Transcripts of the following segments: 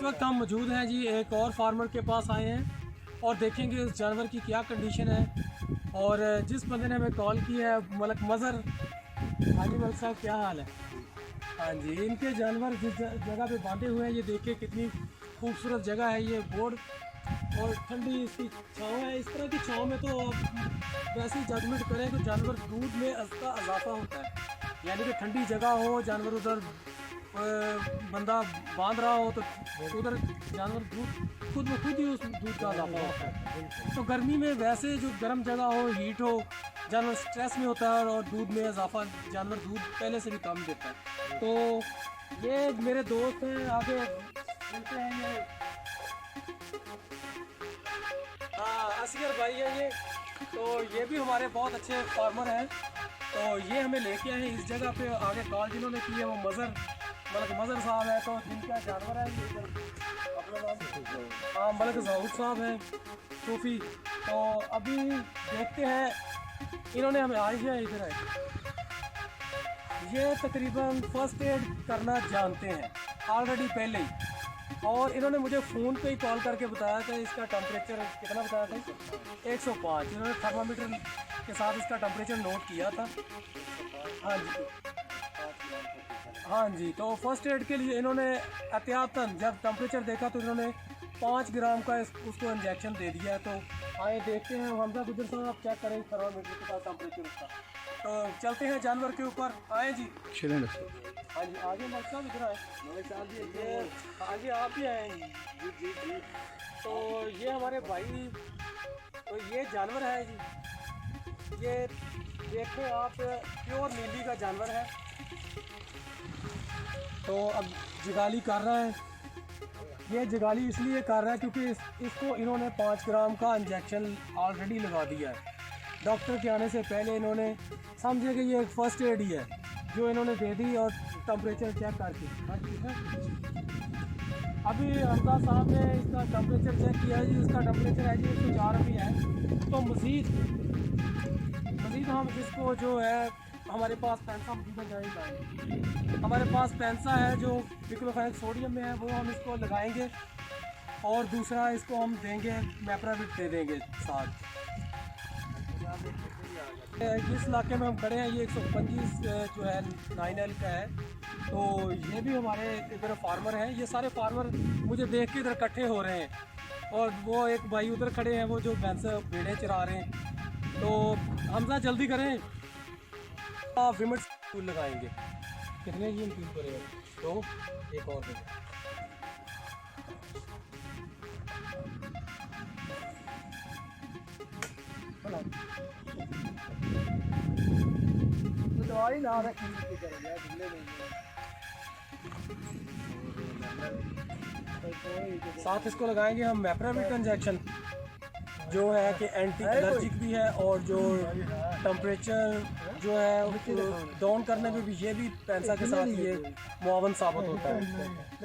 इस वक्त हम मौजूद हैं जी एक और फार्मर के पास आए हैं और देखेंगे इस जानवर की क्या कंडीशन है। और जिस बंदे ने हमें कॉल की है मलक मज़र। हाजी मलक साहब, क्या हाल है? हाँ जी, इनके जानवर जिस जगह पे बांधे हुए हैं ये देखिए कितनी खूबसूरत जगह है ये बोर्ड, और ठंडी इसकी छाँव है। इस तरह की छाँव में तो आप वैसे ही जजमेंट करें कि जानवर दूध में इसका इजाफा होता है, यानी कि ठंडी जगह हो, जानवर उधर बंदा बांध रहा हो तो उधर जानवर दूध खुद ब खुद ही उस दूध का इजाफा होता है। तो गर्मी में वैसे जो गर्म जगह हो, हीट हो, जानवर स्ट्रेस में होता है और दूध में इजाफा, जानवर दूध पहले से भी कम देता है। तो ये मेरे दोस्त हैं, आगे मिलते हैं। ये हाँ, असगर भाई है ये। तो ये भी हमारे बहुत अच्छे फार्मर हैं। तो ये हमें लेके आए हैं इस जगह पे। आगे कॉल जिन्होंने की है वो मलक मज़र साहब है। तो जिनका जानवर है ये अपना नाम, हाँ, मलक ज़हूर साहब हैं, सूफ़ी। तो अभी देखते हैं, इन्होंने हमें आज है इधर है, ये तकरीबन फ़र्स्ट एड करना जानते हैं ऑलरेडी पहले ही। और इन्होंने मुझे फ़ोन पे ही कॉल करके बताया था इसका टेम्परेचर कितना बताया था, 105। इन्होंने थर्मामीटर के साथ इसका टेम्परेचर नोट किया था। हाँ जी, हाँ जी। तो फर्स्ट एड के लिए इन्होंने एहतियातन जब टेम्परेचर देखा तो इन्होंने 5 ग्राम का उसको इंजेक्शन दे दिया है। तो आए देखते हैं, हमजा गुजर साहब आप चेक करें थर्मामीटर के साथ टेम्परेचर उसका। तो चलते हैं जानवर के ऊपर, आए जी। हाँ जी, आगे मलक साहब इधर आए। मलक साहब जी, ये आगे आप भी आए जी जी जी। तो ये हमारे भाई, तो ये जानवर है जी, ये देखें आप, प्योर नीली का जानवर है। तो अब जगाली कर रहा है, ये जगाली इसलिए कर रहा है क्योंकि इसको इन्होंने 5 ग्राम का इंजेक्शन ऑलरेडी लगा दिया है डॉक्टर के आने से पहले। इन्होंने समझे कि ये एक फ़र्स्ट एड ही है जो इन्होंने दे दी, और टेम्परेचर चेक करके। अभी हमजा साहब ने इसका टेम्परेचर चेक किया जी, इसका टेम्परेचर है जी 104 अभी है। तो मज़ीद हम इसको जो है, हमारे पास पेंसा हमारे पास पेंसा है जो डिक्लोफेनेक सोडियम में है, वो हम इसको लगाएंगे। और दूसरा इसको हम देंगे मैप्राविट दे देंगे साथ। जिस इलाके में हम खड़े हैं ये 125 जो है 9L का है। तो ये भी हमारे इधर फार्मर हैं। ये सारे फार्मर मुझे देख के इधर इकट्ठे हो रहे हैं, और वो एक भाई उधर खड़े हैं वो जो भैंस भेड़ें चरा रहे हैं। तो हमजा जल्दी करें, आप विमेट फूल लगाएंगे। कितने ये फूल करेगा? तो एक और देंगे। दवाई ना रखी साथ इसको लगाएंगे हम मैप्राविट इंजेक्शन, जो है कि एंटी एलर्जिक भी है, और जो टेम्परेचर जो है डाउन करने में भी ये भी पेंसा के साथ ये मुआवन साबित होता है।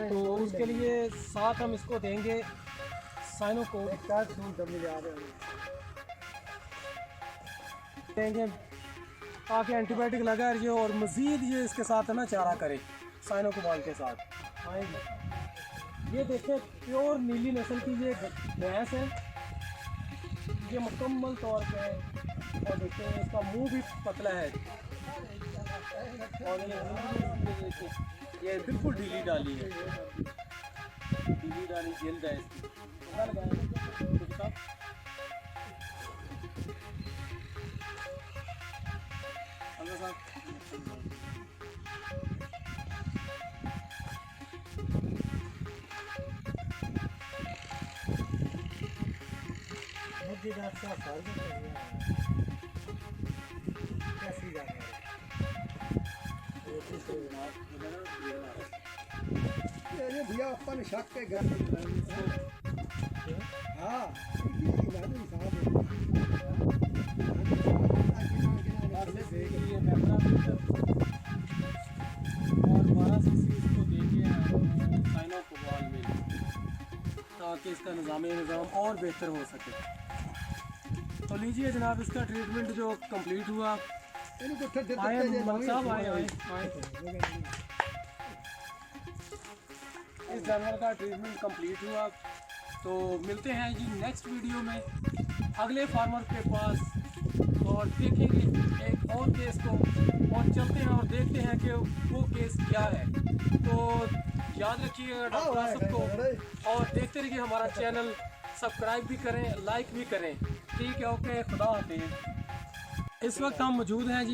तो उसके लिए साथ हम इसको देंगे साइनोकोव देंगे ताकि एंटीबायोटिक लगा रही हो, और मज़ीद ये इसके साथ है ना चारा करे साइनोकोबाल के साथ। आएंगे, ये देखें प्योर नीली नस्ल की ये भैंस है, ये मुकम्मल तौर पे है। और देखते हैं इसका मुंह भी पतला है, और ये बिल्कुल ढीली डाली है, ढीली डाली जल्द है इसकी। भैया अपन शक के घर हाँ और 12 सीसी इसको देंगे साइनोकोबाल में, ताकि इसका निज़ाम और बेहतर हो सके। तो लीजिए जनाब, इसका ट्रीटमेंट जो कंप्लीट हुआ। आए मलक साहब, आए इस जानवर का ट्रीटमेंट कंप्लीट हुआ। तो मिलते हैं जी नेक्स्ट वीडियो में अगले फार्मर के पास और देखेंगे एक और केस को और चलते हैं और देखते हैं कि वो केस क्या है। तो याद रखिएगा डॉक्टर आसिफ को और देखते रहिए हमारा चैनल, सब्सक्राइब भी करें, लाइक भी करें। ठीक है, ओके, खुदा हाफिज़। इस वक्त हम मौजूद हैं जी